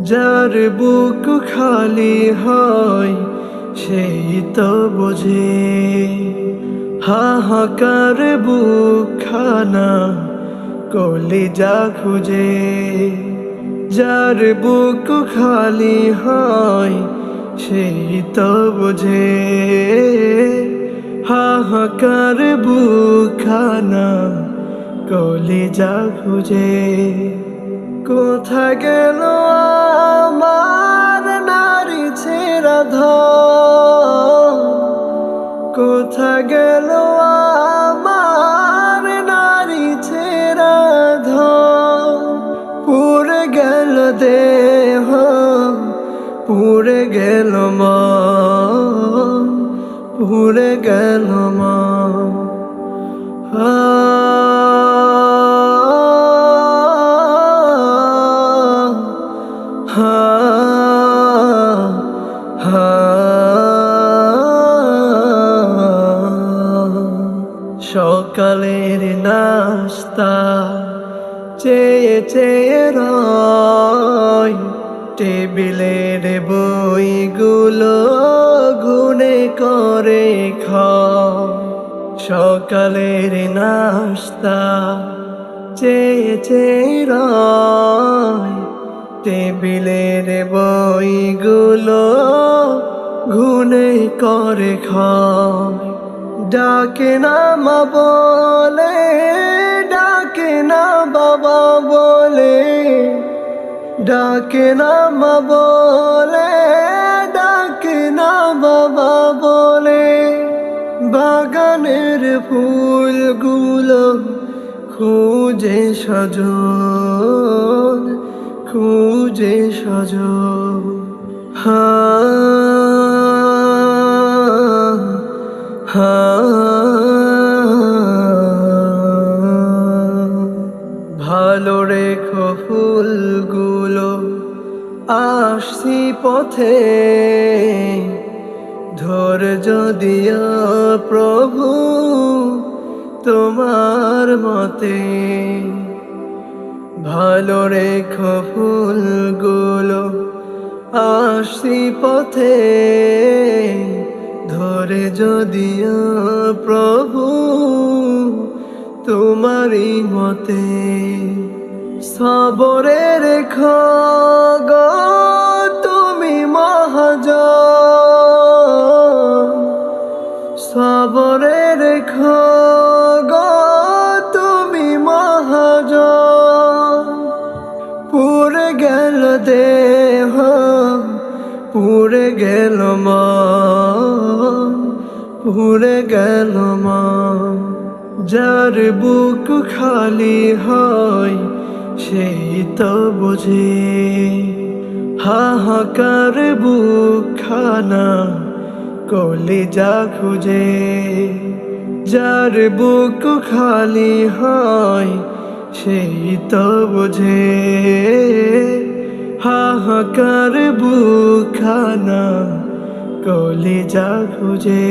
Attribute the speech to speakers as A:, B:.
A: যার বুক খালি হয় সেই তো বোঝে হাহাকার বুকখানা কলিজা খুঁজে। যার বুক খালি হয় সেই তো বোঝে হাহাকার বুকখানা কলিজা খুঁজে। কোথা গেল আমার নারী ছেড়া ধন, কোথা গেল আমার নারী ছেড়া ধন। পুড়ে গেল দেহ, পুড়ে গেল মন, পুড়ে গেল মন। সকালের নাস্তা চেয়ে চেয়ে রয়, টেবিলের বইগুলো গুনে করে খায়। সকালের নাস্তা চেয়ে চেয়ে রয়, টেবিলের বইগুলো গুনে করে খায়। ডাকে না মা বলে, ডাকে না বাবা বলে, ডাকে না মা বলে, ডাকে না বাবা বলে। বাগানের ফুলগুলো খুঁজে সজন, খুঁজে সজন। ভালো রেখো ফুলগুলো আসছি পথে, ধৈর্য দিও প্রভু তোমার মতে। ভালো রেখো ফুলগুলো আসছি পথে, ধৈর্য দিও প্রভু তোমারই মতে। সবরে রেখো গো তুমি মহাজন, সবরে রেখো গো তুমি মহাজন। পুড়ে গেল দেহ, পুড়ে গেল মন, পুড়ে গেল মন। যার বুক খালি হয় সেই তো বোঝে হাহাকার বুকখানা কলিজা খুঁজে। যার বুক খালি হয় সেই তো বোঝে হাহাকার বুকখানা কলিজা খুঁজে।